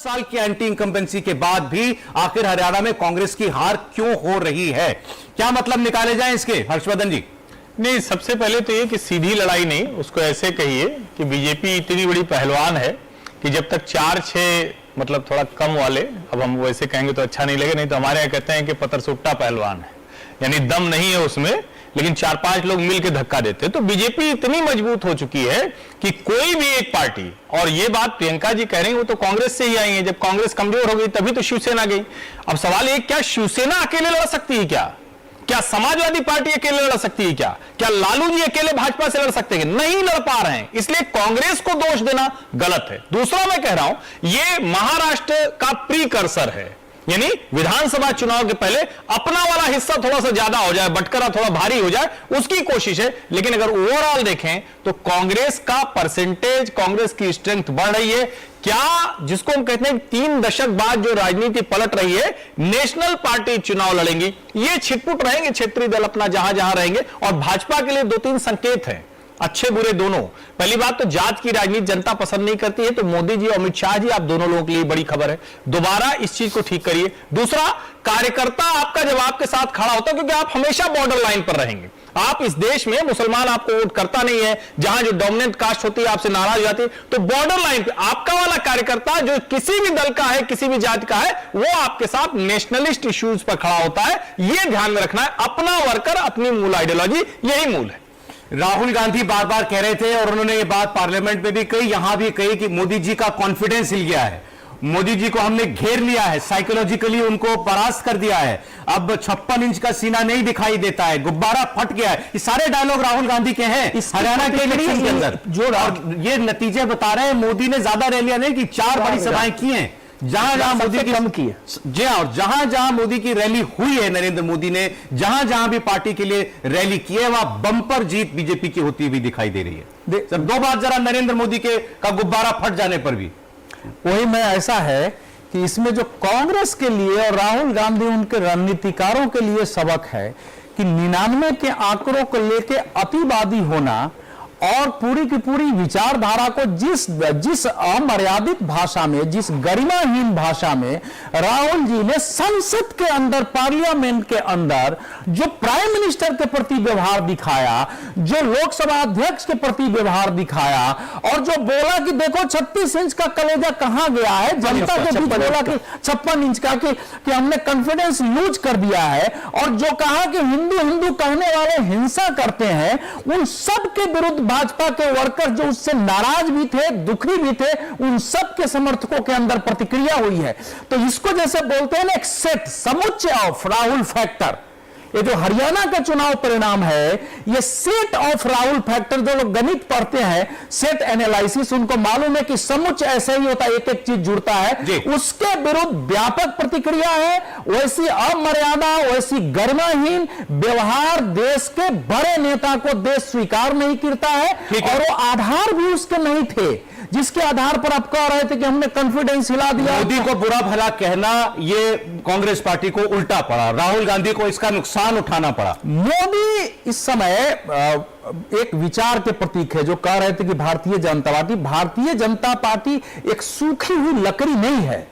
साल की anti incumbency के बाद भी आखिर हरियाणा में कांग्रेस की हार क्यों हो रही है? क्या मतलब निकाले जाएं इसके, हर्षवर्धन जी? नहीं, सबसे पहले तो ये कि सीधी लड़ाई नहीं, उसको ऐसे कहिए कि बीजेपी इतनी बड़ी पहलवान है कि जब तक 4-6 मतलब थोड़ा कम वाले, अब हम वैसे कहेंगे तो अच्छा नहीं लगे, नहीं तो हमारे यहाँ कहते हैं कि पतरसुट्टा पहलवान है, यानी दम नहीं है उसमें, लेकिन 4-5 लोग मिलकर धक्का देते हैं। तो बीजेपी इतनी मजबूत हो चुकी है कि कोई भी एक पार्टी, और ये बात प्रियंका जी कह रही हैं, वो तो कांग्रेस से ही आई है, जब कांग्रेस कमजोर हो गई तभी तो शिवसेना गई। अब सवाल ये, क्या शिवसेना अकेले लड़ सकती है? क्या समाजवादी पार्टी अकेले लड़ सकती है? क्या लालू जी अकेले भाजपा से लड़ सकते हैं? नहीं लड़ पा रहे हैं, इसलिए कांग्रेस को दोष देना गलत है। दूसरा मैं कह रहा हूं, ये महाराष्ट्र का प्रीकर्सर है, यानी विधानसभा चुनाव के पहले अपना वाला हिस्सा थोड़ा सा ज्यादा हो जाए, बटकरा थोड़ा भारी हो जाए, उसकी कोशिश है। लेकिन अगर ओवरऑल देखें तो कांग्रेस का परसेंटेज, कांग्रेस की स्ट्रेंथ बढ़ रही है। क्या जिसको हम कहते हैं 3 दशक बाद जो राजनीति पलट रही है, नेशनल पार्टी चुनाव लड़ेंगी, ये छिटपुट रहेंगे, क्षेत्रीय दल अपना जहां जहां रहेंगे। और भाजपा के लिए 2-3 संकेत हैं, अच्छे बुरे दोनों। पहली बात तो जात की राजनीति जनता पसंद नहीं करती है, तो मोदी जी और अमित शाह जी, आप दोनों लोगों के लिए बड़ी खबर है, दोबारा इस चीज को ठीक करिए। दूसरा, कार्यकर्ता आपका जब आपके साथ खड़ा होता है, क्योंकि आप हमेशा बॉर्डर लाइन पर रहेंगे। आप इस देश में, मुसलमान आपको वोट करता नहीं है, जहां जो डोमिनेंट कास्ट होती है आपसे नाराज हो जाती है, तो बॉर्डर लाइन पे आपका वाला कार्यकर्ता जो किसी भी दल का है, किसी भी जाति का है, वो आपके साथ नेशनलिस्ट इश्यूज पर खड़ा होता है। यह ध्यान में रखना है, अपना वर्कर अपनी मूल आइडियोलॉजी, यही मूल है। राहुल गांधी बार बार कह रहे थे, और उन्होंने ये बात पार्लियामेंट में भी कही, यहां भी कही, कि मोदी जी का कॉन्फिडेंस हिल गया है, मोदी जी को हमने घेर लिया है, साइकोलॉजिकली उनको परास्त कर दिया है, अब 56 इंच का सीना नहीं दिखाई देता है, गुब्बारा फट गया है। ये सारे डायलॉग राहुल गांधी के हैं हरियाणा के इलेक्शन के अंदर, और ये नतीजे बता रहे हैं। मोदी ने ज्यादा रैलियां नहीं की, 4 बड़ी सभाएं की हैं, जहां जहां मोदी की कम की है। जी हाँ, और जहां जहां मोदी की रैली हुई है, नरेंद्र मोदी ने जहां जहां भी पार्टी के लिए रैली की है, वहां बंपर जीत बीजेपी की होती हुई दिखाई दे रही है। सर, 2 बार जरा नरेंद्र मोदी का गुब्बारा फट जाने पर भी वही में ऐसा है कि इसमें जो कांग्रेस के लिए और राहुल गांधी उनके रणनीतिकारों के लिए सबक है कि 99 के आंकड़ों को लेकर अतिवादी होना और पूरी की पूरी विचारधारा को जिस अमर्यादित भाषा में, जिस गरिमाहीन भाषा में राहुल जी ने संसद के अंदर, पार्लियामेंट के अंदर जो प्राइम मिनिस्टर के प्रति व्यवहार दिखाया, जो लोकसभा अध्यक्ष के प्रति व्यवहार दिखाया, और जो बोला कि देखो 36 इंच का कलेजा कहां गया है, जनता के बीच बोला कि 56 इंच का, कि हमने कॉन्फिडेंस लूज कर दिया है, और जो कहा कि हिंदू हिंदू कहने वाले हिंसा करते हैं, उन सब के विरुद्ध भाजपा के वर्कर जो उससे नाराज भी थे, दुखी भी थे, उन सब के समर्थकों के अंदर प्रतिक्रिया हुई है। तो इसको जैसे बोलते हैं ना, एक सेट, समुच्चय ऑफ राहुल फैक्टर, ये जो हरियाणा का चुनाव परिणाम है, ये सेट ऑफ राहुल फैक्टर, जो लोग गणित पढ़ते हैं, सेट एनालिसिस, उनको मालूम है कि समुच्चय ऐसे ही होता है, एक एक चीज जुड़ता है, उसके विरुद्ध व्यापक प्रतिक्रिया है। वैसी अमर्यादा, वैसी गरिमाहीन व्यवहार देश के बड़े नेता को देश स्वीकार नहीं करता है, और वो आधार भी उसके नहीं थे जिसके आधार पर आप कह रहे थे कि हमने कॉन्फिडेंस हिला दिया। मोदी को बुरा भला कहना, ये कांग्रेस पार्टी को उल्टा पड़ा, राहुल गांधी को इसका नुकसान उठाना पड़ा। मोदी इस समय एक विचार के प्रतीक है, जो कह रहे थे कि भारतीय जनता पार्टी एक सूखी हुई लकड़ी नहीं है,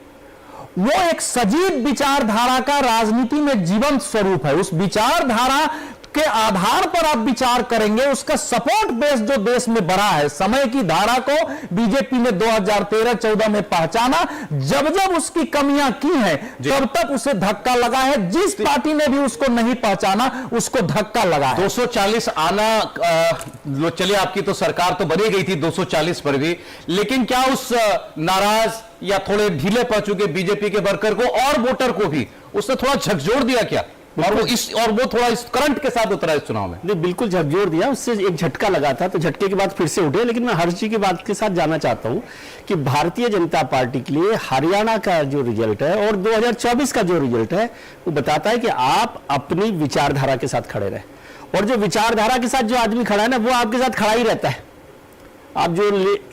वो एक सजीव विचारधारा का राजनीति में जीवंत स्वरूप है। उस विचारधारा के आधार पर आप विचार करेंगे, उसका सपोर्ट बेस जो देश में बढ़ा है, समय की धारा को बीजेपी ने 2013-14 में पहचाना, जब जब उसकी कमियां की हैं, तब तक उसे धक्का लगा है। जिस पार्टी ने भी उसको नहीं पहचाना, उसको धक्का लगा है। 240 आना, चलिए आपकी तो सरकार तो बनी गई थी 240 पर भी, लेकिन क्या उस नाराज या थोड़े ढीले पड़ चुके बीजेपी के वर्कर को और वोटर को भी उसने थोड़ा झकझोर दिया क्या? और वो थोड़ा इस करंट के साथ उतरा इस चुनाव में? नहीं, बिल्कुल झकझोर दिया, उससे एक झटका लगा था, तो झटके के बाद फिर से उठे। लेकिन मैं हर्ष जी की बात के साथ जाना चाहता हूं कि भारतीय जनता पार्टी के लिए हरियाणा का जो रिजल्ट है और 2024 का जो रिजल्ट है, वो बताता है कि आप अपनी विचारधारा के साथ खड़े रहे, और जो विचारधारा के साथ जो आदमी खड़ा है ना, वो आपके साथ खड़ा ही रहता है। आप जो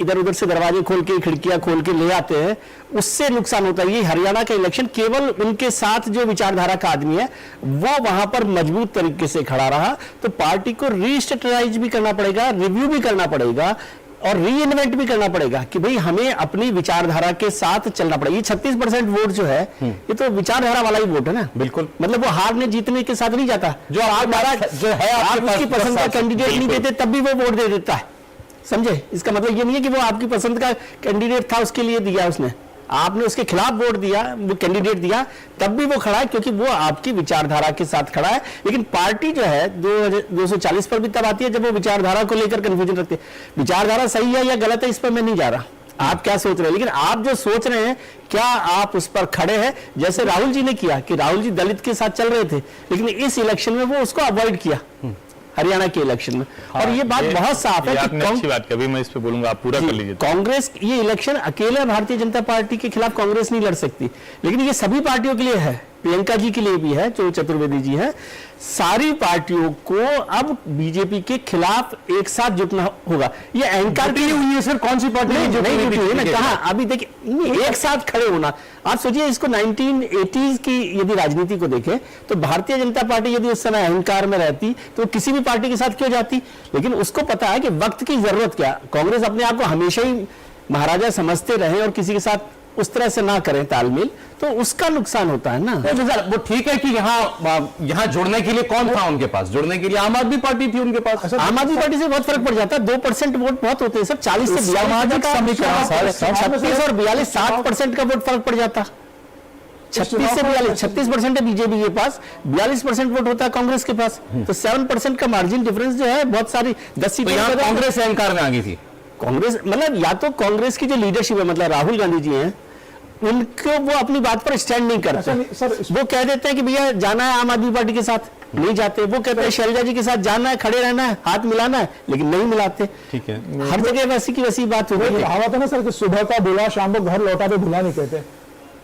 इधर उधर से दरवाजे खोल के, खिड़कियां खोल के ले आते हैं, उससे नुकसान होता है। ये हरियाणा का इलेक्शन केवल उनके साथ जो विचारधारा का आदमी है, वो वहां पर मजबूत तरीके से खड़ा रहा। तो पार्टी को रीस्ट्रक्चराइज भी करना पड़ेगा, रिव्यू भी करना पड़ेगा, और री इन्वेंट भी करना पड़ेगा कि भाई हमें अपनी विचारधारा के साथ चलना पड़ेगा। ये 36% वोट जो है ये तो विचारधारा वाला ही वोट है ना, बिल्कुल। मतलब वो हारने जीतने के साथ नहीं जाता। जो आप उसकी पसंद का कैंडिडेट नहीं देते तब भी वो वोट दे देता है, समझे? इसका मतलब ये नहीं है कि वो आपकी पसंद का कैंडिडेट था उसके लिए दिया उसने, आपने उसके खिलाफ वोट दिया, वो कैंडिडेट दिया, तब भी वो खड़ा है क्योंकि वो आपकी विचारधारा के साथ खड़ा है। लेकिन पार्टी जो है 240 पर भी तब आती है जब वो विचारधारा को लेकर कंफ्यूजन रखते हैं। विचारधारा सही है या गलत है इस पर मैं नहीं जा रहा, आप क्या सोच रहे हैं, लेकिन आप जो सोच रहे हैं क्या आप उस पर खड़े हैं? जैसे राहुल जी ने किया कि राहुल जी दलित के साथ चल रहे थे, लेकिन इस इलेक्शन में वो उसको अवॉइड किया, हरियाणा के इलेक्शन में। और ये बात बहुत साफ है कि अच्छी बात कभी मैं इस पे बोलूंगा, आप पूरा कर लीजिए। कांग्रेस ये इलेक्शन अकेले भारतीय जनता पार्टी के खिलाफ कांग्रेस नहीं लड़ सकती, लेकिन ये सभी पार्टियों के लिए है, प्रियंका जी के लिए भी है जो चतुर्वेदी जी है। सारी पार्टियों को अब बीजेपी के खिलाफ एक साथ जुटना होगा। ये अहंकार हुई है सर, कौन सी पार्टी नहीं जुटी हुई ना, कहा अभी देखिए एक साथ खड़े होना। आप सोचिए इसको 1980s की यदि राजनीति को देखें तो भारतीय जनता पार्टी यदि उस समय अहंकार में रहती तो किसी भी पार्टी के साथ क्यों जाती, लेकिन उसको पता है कि वक्त की जरूरत क्या। कांग्रेस अपने आप को हमेशा ही महाराजा समझते रहे और किसी के साथ उस तरह से ना करें तालमेल, तो उसका नुकसान होता है ना। वो ठीक है कि यहाँ जुड़ने के लिए कौन था उनके पास, जुड़ने के लिए आम आदमी पार्टी थी उनके पास। आम आदमी पार्टी से बहुत फर्क पड़ जाता है, 2% वोट बहुत होते हैं सर, 40 से 36 और 42 7% का वोट फर्क पड़ जाता। 36 से 42, 36% है बीजेपी के पास, 42% वोट होता है कांग्रेस के पास, तो 7% का मार्जिन डिफरेंस जो है बहुत सारी 10 सीटें कांग्रेस अहंकार में आ गई थी। कांग्रेस मतलब या तो कांग्रेस की जो लीडरशिप है, मतलब राहुल गांधी जी हैं, उनको वो अपनी बात पर स्टैंड नहीं करते। वो कह देते हैं कि भैया जाना है आम आदमी पार्टी के साथ, नहीं जाते। वो कहते हैं शैलजा जी के साथ जाना है, खड़े रहना है, हाथ मिलाना है, लेकिन नहीं मिलाते। ठीक है, हर जगह वैसी की वैसी बात होती है। कहावत है ना सर कि सुबह का बुला शाम को घर लौटा पे भुला नहीं कहते,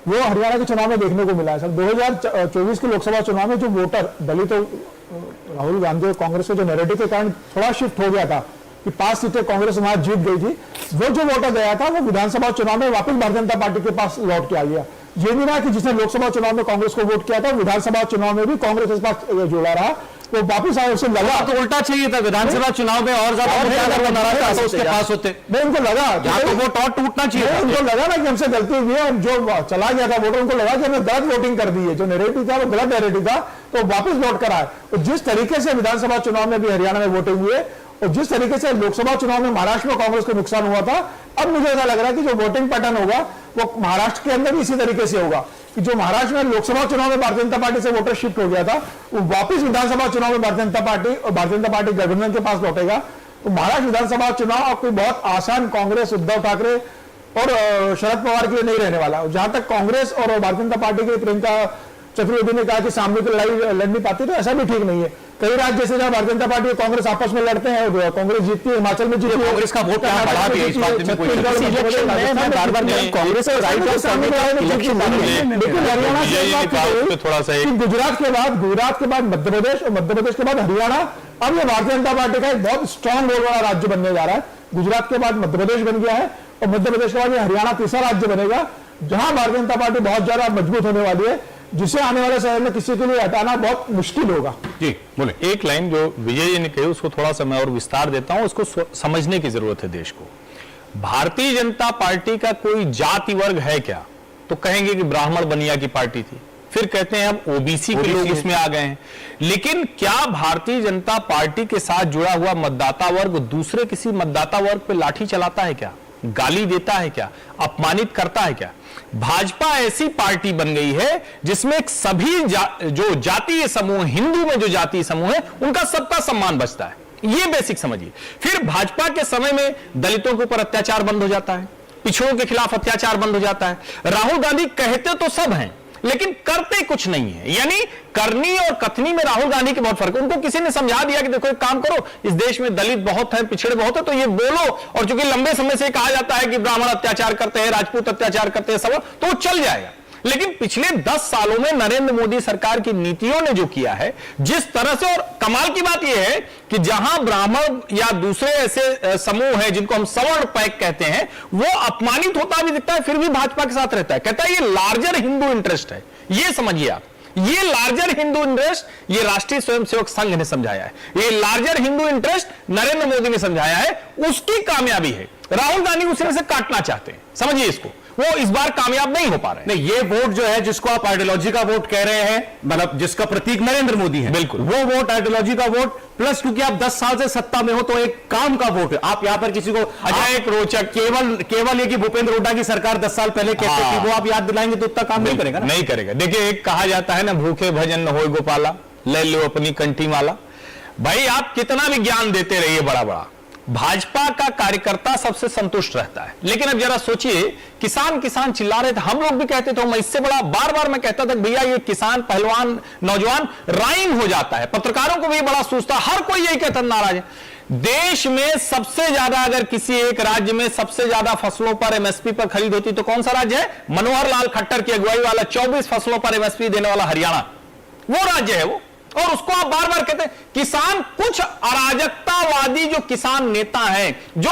वो हरियाणा के चुनाव में देखने को मिला है सर। 2024 के लोकसभा चुनाव में जो वोटर दलित राहुल गांधी और कांग्रेस के जो नैरेटिव के कारण थोड़ा शिफ्ट हो गया था कि 5 सीटें कांग्रेस वहां जीत गई थी, वो जो वोटर गया था वो विधानसभा चुनाव में वापस भारतीय जनता पार्टी के पास लौट के आ गया। ये नहीं रहा कि जिसने लोकसभा चुनाव में कांग्रेस को वोट किया था विधानसभा चुनाव में भी कांग्रेस के पास जुड़ा रहा, वो वापस आए। उसे लगा तो उल्टा चाहिए था, विधानसभा चुनाव में और ज्यादा उसके पास होते। उनको लगा तो वो टॉट टूटना चाहिए, उनको लगा ना कि हमसे गलती हुई है, जो चला गया था वोटर उनको लगा कि हमने गलत वोटिंग कर दी है, जो नैरेटिव था वो गलत नैरेटिव था, तो वापस लौट कर आए। और जिस तरीके से विधानसभा चुनाव में भी हरियाणा में वोटिंग हुई है और जिस तरीके से लोकसभा चुनाव में महाराष्ट्र में कांग्रेस को नुकसान हुआ था, अब मुझे ऐसा लग रहा है कि जो वोटिंग पैटर्न होगा वो महाराष्ट्र के अंदर भी इसी तरीके से होगा कि जो महाराष्ट्र में लोकसभा चुनाव में भारतीय जनता पार्टी से वोटर शिफ्ट हो गया था वो वापस विधानसभा चुनाव में भारतीय जनता पार्टी और भारतीय जनता पार्टी गठबंधन के पास लौटेगा। तो महाराष्ट्र विधानसभा चुनाव कोई बहुत आसान कांग्रेस, उद्धव ठाकरे और शरद पवार के लिए नहीं रहने वाला। जहां तक कांग्रेस और भारतीय जनता पार्टी के प्रियंका चतुर्वेदी ने कहा कि सामने की लड़ाई लड़ नहीं पाती, तो ऐसा भी ठीक नहीं है। कई राज्य जैसे जहां भारतीय जनता पार्टी और कांग्रेस आपस में लड़ते हैं और कांग्रेस जीतती है, हिमाचल में जीतती है, कांग्रेस का वोट यहाँ बढ़ा भी है, इस बात में कोई कांग्रेस और गुजरात के बाद मध्य प्रदेश और मध्य प्रदेश के बाद हरियाणा, अब ये भारतीय जनता पार्टी का एक बहुत स्ट्रॉन्ग रोल वाला राज्य बनने जा रहा है। गुजरात के बाद मध्य प्रदेश बन गया है और मध्य प्रदेश के बाद ये हरियाणा तीसरा राज्य बनेगा जहां भारतीय जनता पार्टी बहुत ज्यादा मजबूत होने वाली है, जिसे आने वाले समय में किसी के लिए हटाना बहुत मुश्किल होगा। जी बोले। एक लाइन जो विजय जी ने कही उसको थोड़ा सा मैं और विस्तार देता हूं, उसको समझने की जरूरत है देश को। भारतीय जनता पार्टी का कोई जाति वर्ग है क्या, तो कहेंगे कि ब्राह्मण बनिया की पार्टी थी, फिर कहते हैं अब ओबीसी के लोग इसमें आ गए हैं। लेकिन क्या भारतीय जनता पार्टी के साथ जुड़ा हुआ मतदाता वर्ग दूसरे किसी मतदाता वर्ग पे लाठी चलाता है क्या, गाली देता है क्या, अपमानित करता है क्या? भाजपा ऐसी पार्टी बन गई है जिसमें सभी जो जातीय समूह, हिंदू में जो जातीय समूह है उनका सबका सम्मान बचता है। ये बेसिक समझिए। फिर भाजपा के समय में दलितों के ऊपर अत्याचार बंद हो जाता है, पिछड़ों के खिलाफ अत्याचार बंद हो जाता है। राहुल गांधी कहते तो सब हैं लेकिन करते कुछ नहीं है, यानी करनी और कथनी में राहुल गांधी के बहुत फर्क है। उनको किसी ने समझा दिया कि देखो एक काम करो, इस देश में दलित बहुत है, पिछड़े बहुत है, तो ये बोलो, और चूंकि लंबे समय से कहा जाता है कि ब्राह्मण अत्याचार करते हैं, राजपूत अत्याचार करते हैं, सब तो वो चल जाएगा। लेकिन पिछले 10 सालों में नरेंद्र मोदी सरकार की नीतियों ने जो किया है, जिस तरह से, और कमाल की बात यह है कि जहां ब्राह्मण या दूसरे ऐसे समूह हैं जिनको हम सवर्ण पैक कहते हैं, वो अपमानित होता भी दिखता है, फिर भी भाजपा के साथ रहता है, कहता है ये लार्जर हिंदू इंटरेस्ट है। ये समझिए आप, ये लार्जर हिंदू इंटरेस्ट ये राष्ट्रीय स्वयंसेवक संघ ने समझाया है, ये लार्जर हिंदू इंटरेस्ट नरेंद्र मोदी ने समझाया है, उसकी कामयाबी है। राहुल गांधी उसे से काटना चाहते हैं, समझिए इसको, वो इस बार कामयाब नहीं हो पा रहे। नहीं, ये वोट जो है जिसको आप आइडियोलॉजी का वोट कह रहे हैं, मतलब जिसका प्रतीक नरेंद्र मोदी है, बिल्कुल वो वोट आइडियोलॉजी का वोट प्लस क्योंकि आप 10 साल से सत्ता में हो तो एक काम का वोट है। आप यहां पर किसी को एक रोचक केवल ये कि भूपेंद्र हुड्डा की सरकार 10 साल पहले कहते थी, वो आप याद दिलाएंगे तो उतना काम नहीं करेगा ना? नहीं करेगा। देखिए एक कहा जाता है ना, भूखे भजन न होए गोपाला, ले लो अपनी कंठी माला। भाई आप कितना भी ज्ञान देते रहिए बड़ा बड़ा, भाजपा का कार्यकर्ता सबसे संतुष्ट रहता है। लेकिन अब जरा सोचिए, किसान किसान चिल्ला रहे थे, हम लोग भी कहते थे, मैं इससे बड़ा बार बार मैं कहता था भैया ये किसान पहलवान नौजवान राइन हो जाता है, पत्रकारों को भी बड़ा सोचता, हर कोई यही कहता नाराज है। देश में सबसे ज्यादा, अगर किसी एक राज्य में सबसे ज्यादा फसलों पर एमएसपी पर खरीद होती तो कौन सा राज्य है? मनोहर लाल खट्टर की अगुवाई वाला 24 फसलों पर एमएसपी देने वाला हरियाणा, वो राज्य है वो। और उसको आप बार बार कहते हैं किसान, कुछ अराजकतावादी जो किसान नेता हैं, जो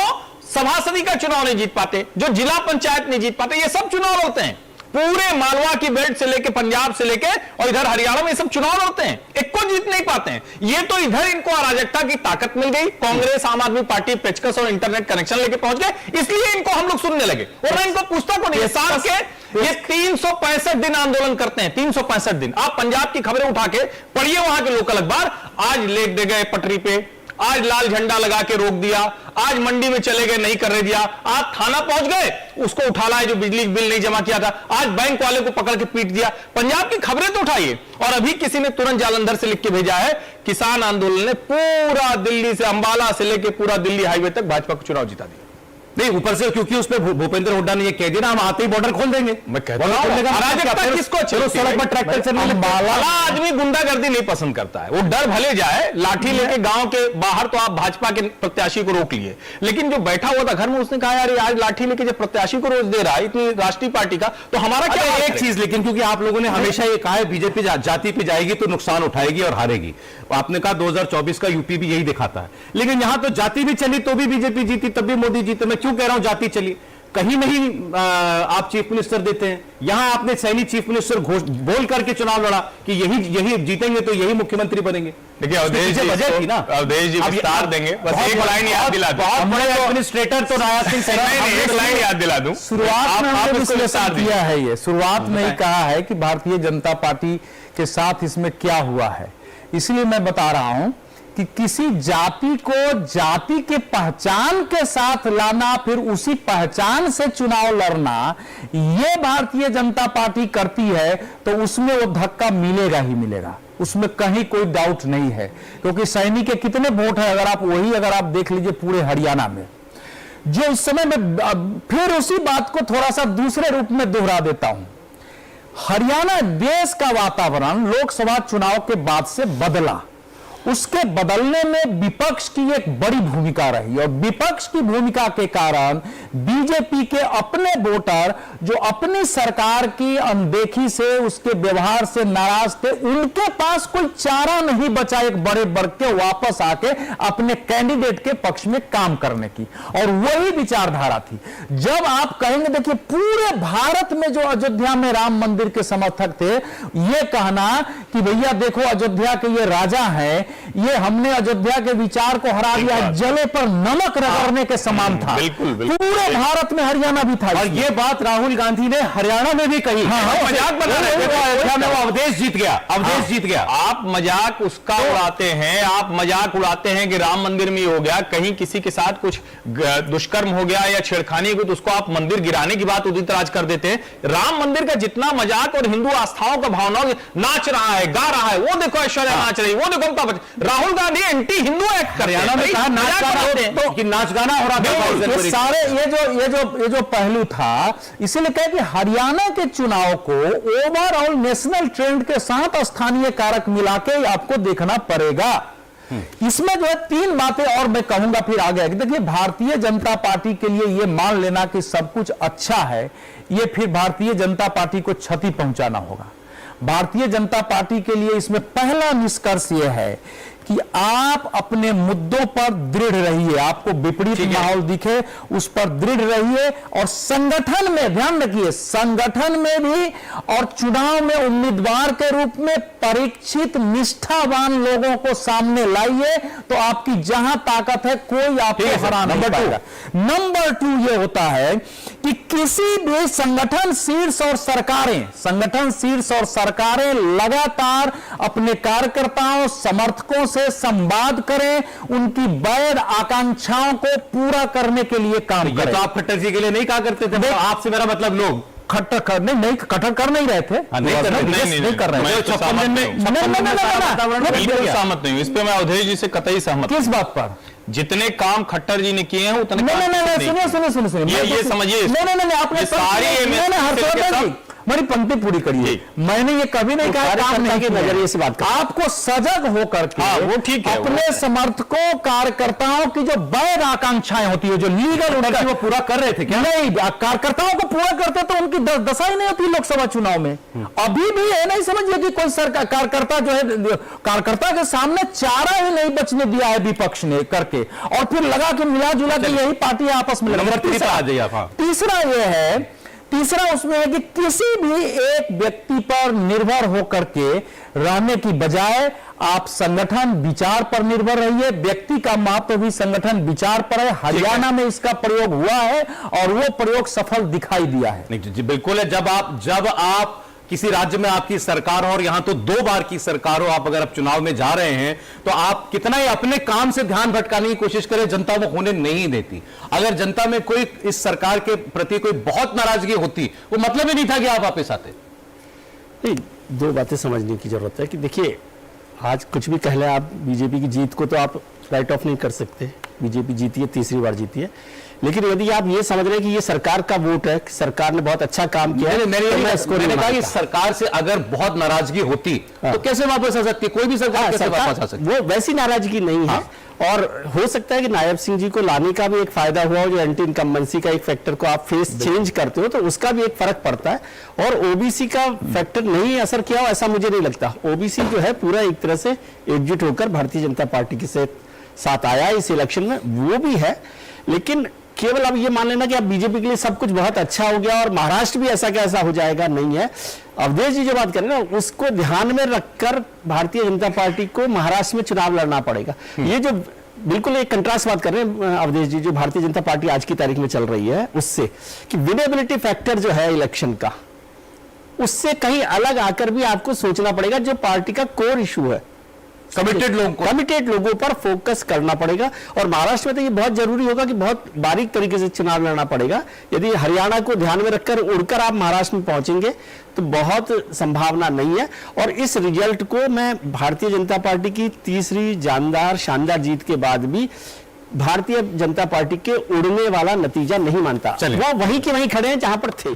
सभासदी का चुनाव नहीं जीत पाते, जो जिला पंचायत नहीं जीत पाते, ये सब चुनाव लड़ते हैं। पूरे मालवा की बेल्ट से लेके पंजाब से लेके और इधर हरियाणा में सब चुनाव लड़ते हैं, एक को जीत नहीं पाते हैं। ये तो इधर इनको अराजकता की ताकत मिल गई, कांग्रेस आम आदमी पार्टी पेचकस और इंटरनेट कनेक्शन लेके पहुंच गए, इसलिए इनको हम लोग सुनने लगे। और मैं इनको पूछता को नहीं, साल के ये 365 दिन आंदोलन करते हैं, 365 दिन। आप पंजाब की खबरें उठा के पढ़िए, वहां के लोकल अखबार, आज लेट दे गए पटरी पे, आज लाल झंडा लगा के रोक दिया, आज मंडी में चले गए नहीं करने दिया, आज थाना पहुंच गए, उसको उठा लाए जो बिजली बिल नहीं जमा किया था, आज बैंक वाले को पकड़ के पीट दिया। पंजाब की खबरें तो उठाइए। और अभी किसी ने तुरंत जालंधर से लिख के भेजा है, किसान आंदोलन ने पूरा दिल्ली से अंबाला से लेके पूरा दिल्ली हाईवे तक भाजपा को चुनाव जिता दिया। नहीं, ऊपर से क्योंकि उस पर भूपेंद्र हुड्डा ने ये कह दिया ना, हम आते ही बॉर्डर खोल देंगे। मैं कहता हूं अराजकता किसको अच्छी लगती है? सड़क पर ट्रैक्टर चलने भला आदमी गुंडागर्दी नहीं पसंद करता है, वो डर भले जाए, लाठी लेके गांव के बाहर तो आप भाजपा के प्रत्याशी को रोक लिए, लेकिन जो बैठा हुआ था घर में उसने कहा यार आज लाठी लेके जब प्रत्याशी को रोज दे रहा है इतनी राष्ट्रीय पार्टी का, तो हमारा क्या? एक चीज, लेकिन क्योंकि आप लोगों ने हमेशा ये कहा है बीजेपी जाति पे जाएगी तो नुकसान उठाएगी और हारेगी। आपने कहा 2024 का यूपी भी यही दिखाता है, लेकिन यहां तो जाति भी चली तो भी बीजेपी जीती, तब भी मोदी जीते। मैं क्यों कह रहा हूं जाति चली? कहीं नहीं आप चीफ मिनिस्टर देते हैं, यहां आपने सैनी चीफ मिनिस्टर बोल करके चुनाव लड़ा कि यही जीतेंगे तो यही मुख्यमंत्री बनेंगे। देखिए अवधेश जी बजट थी ना, अवधेश जी विस्तार देंगे, बस एक लाइन याद दिला दूं, एडमिनिस्ट्रेटर तो राज सिंह सैनी, एक लाइन याद दिला दूं। शुरुआत में हमने विश्लेषण किया है, ये शुरुआत में ही कहा है कि भारतीय जनता पार्टी के साथ इसमें क्या हुआ है, इसलिए मैं बता रहा हूं कि किसी जाति को जाति के पहचान के साथ लाना, फिर उसी पहचान से चुनाव लड़ना, ये भारतीय जनता पार्टी करती है तो उसमें वो धक्का मिलेगा ही मिलेगा, उसमें कहीं कोई डाउट नहीं है। क्योंकि सैनी के कितने वोट है अगर आप देख लीजिए पूरे हरियाणा में, जो उस समय में, फिर उसी बात को थोड़ा सा दूसरे रूप में दोहरा देता हूं। हरियाणा देश का वातावरण लोकसभा चुनाव के बाद से बदला, उसके बदलने में विपक्ष की एक बड़ी भूमिका रही और विपक्ष की भूमिका के कारण बीजेपी के अपने वोटर जो अपनी सरकार की अनदेखी से, उसके व्यवहार से नाराज थे, उनके पास कोई चारा नहीं बचा एक बड़े वर्ग के वापस आके अपने कैंडिडेट के पक्ष में काम करने की, और वही विचारधारा थी। जब आप कहेंगे, देखिए पूरे भारत में जो अयोध्या में राम मंदिर के समर्थक थे, ये कहना कि भैया देखो अयोध्या के ये राजा हैं, ये हमने अयोध्या के विचार को हरा दिया, जले पर नमक रगड़ने के समान था। बिल्कुल, बिल्कुल। पूरे भारत में हरियाणा भी था, और ये बात राहुल गांधी ने हरियाणा में भी कही। मजाक बना रहे थे, अयोध्या में वो अवधेश जीत गया, अवधेश जीत गया। आप मजाक उसका उड़ाते हैं, आप मजाक उड़ाते हैं कि राम मंदिर में हो गया, कहीं किसी के साथ कुछ दुष्कर्म हो गया या छेड़खानी हो, तो उसको आप मंदिर गिराने की बात उदित राज कर देते हैं। राम मंदिर का जितना मजाक और हिंदू आस्थाओं का भावनाओं, नाच रहा है, गा रहा है, वो देखो ऐश्वर्या नाच रही, वो देखो अमिताभ बच्चन, राहुल गांधी एंटी हिंदू एक्ट हरियाणा में कहा नाच गाना, तो कि नाच गाना हो रहा था। ये सारे ये जो पहलू था, इसीलिए कहे कि हरियाणा के चुनाव को ओवरऑल नेशनल ट्रेंड के साथ स्थानीय कारक मिला के आपको देखना पड़ेगा। इसमें जो है तीन बातें और मैं कहूंगा फिर आगे। देखिए भारतीय जनता पार्टी के लिए ये मान लेना कि सब कुछ अच्छा है, ये फिर भारतीय जनता पार्टी को क्षति पहुंचाना होगा। भारतीय जनता पार्टी के लिए इसमें पहला निष्कर्ष यह है कि आप अपने मुद्दों पर दृढ़ रहिए, आपको विपरीत माहौल दिखे उस पर दृढ़ रहिए, और संगठन में ध्यान रखिए, संगठन में भी और चुनाव में उम्मीदवार के रूप में परीक्षित निष्ठावान लोगों को सामने लाइए, तो आपकी जहां ताकत है कोई आपको हरा नहीं पाएगा। नंबर 2 यह होता है कि किसी भी संगठन शीर्ष और सरकारें लगातार अपने कार्यकर्ताओं समर्थकों से संवाद करें, उनकी वैध आकांक्षाओं को पूरा करने के लिए काम करें। तो आप खट्टर जी के लिए नहीं कहा करते थे, आपसे मेरा मतलब लोग खट्टर कर नहीं रहे थे, नहीं कर रहे हैं। 56 दिन में बिल्कुल सहमत नहीं हूं इस पे, मैं अवधेश जी से कतई सहमत। किस बात पर? जितने काम खट्टर जी ने किए हैं उतने सुनिए ये समझिए, नहीं आपने सारी हर्षवर्धन जी मेरी पंक्ति पूरी करिए। मैंने ये कभी नहीं कहा काम नहीं के नजरिए से बात कर, आपको सजग होकर के वो ठीक है, अपने समर्थकों कार्यकर्ताओं की जो वैध आकांक्षाएं होती है, जो लीगल वो पूरा कर रहे थे क्या? नहीं, कार्यकर्ताओं को पूरा करते तो उनकी दशा ही नहीं होती लोकसभा चुनाव में। अभी भी है, नहीं समझिए कि कोई सरकार कार्यकर्ता जो है, कार्यकर्ता के सामने चारा ही नहीं बचने दिया है विपक्ष ने करके, और फिर लगा के मिला जुला के यही पार्टी आपस में तीसरा उसमें है कि किसी भी एक व्यक्ति पर निर्भर होकर के रहने की बजाय आप संगठन विचार पर निर्भर रहिए। व्यक्ति का महत्व भी संगठन विचार पर है। हरियाणा में इसका प्रयोग हुआ है और वो प्रयोग सफल दिखाई दिया है। नहीं जी बिल्कुल है। जब आप किसी राज्य में आपकी सरकार हो, और यहां तो 2 बार की सरकार हो, आप अगर आप चुनाव में जा रहे हैं तो आप कितना ही अपने काम से ध्यान भटकाने की कोशिश करें, जनता वो होने नहीं देती। अगर जनता में कोई इस सरकार के प्रति कोई बहुत नाराजगी होती, वो मतलब ही नहीं था कि आप वापस आते। नहीं, 2 बातें समझने की जरूरत है कि देखिए, आज कुछ भी कह लें आप, बीजेपी की जीत को तो आप राइट ऑफ नहीं कर सकते। बीजेपी जीती है, तीसरी बार जीती है, लेकिन यदि आप ये समझ रहे हैं कि ये सरकार का वोट है, सरकार ने बहुत अच्छा काम किया है, मैंने कहा कि सरकार से अगर बहुत नाराजगी होती तो कैसे वापस आ सकती? कोई भी सरकार कैसे वापस आ सकती? वो वैसी नाराजगी नहीं है। और हो सकता है कि नायब सिंह जी को लाने का भी एक फायदा हुआ हो, जो एंटी इनकम्बेंसी का एक फैक्टर को आप फेस चेंज करते हो तो उसका भी एक फर्क पड़ता है, और ओबीसी का फैक्टर नहीं असर किया हो ऐसा मुझे नहीं लगता। ओबीसी जो है पूरा एक तरह से एकजुट होकर भारतीय जनता पार्टी के साथ आया इस इलेक्शन में, वो भी है। लेकिन केवल अब ये मान लेना कि अब बीजेपी के लिए सब कुछ बहुत अच्छा हो गया और महाराष्ट्र भी ऐसा कैसा हो जाएगा, नहीं है। अवधेश जी जो बात करें ना, उसको ध्यान में रखकर भारतीय जनता पार्टी को महाराष्ट्र में चुनाव लड़ना पड़ेगा। ये जो बिल्कुल एक कंट्रास्ट बात कर रहे हैं अवधेश जी, जो भारतीय जनता पार्टी आज की तारीख में चल रही है उससे, कि विनेबिलिटी फैक्टर जो है इलेक्शन का, उससे कहीं अलग आकर भी आपको सोचना पड़ेगा। जो पार्टी का कोर इशू है, कमिटेड लोगों पर फोकस करना पड़ेगा। और महाराष्ट्र में तो ये बहुत जरूरी होगा कि बहुत बारीक तरीके से चुनाव लड़ना पड़ेगा। यदि हरियाणा को ध्यान में रखकर उड़कर आप महाराष्ट्र में पहुंचेंगे तो बहुत संभावना नहीं है। और इस रिजल्ट को मैं भारतीय जनता पार्टी की तीसरी शानदार जीत के बाद भी भारतीय जनता पार्टी के उड़ने वाला नतीजा नहीं मानता। वो वहीं के वहीं खड़े हैं जहां पर थे।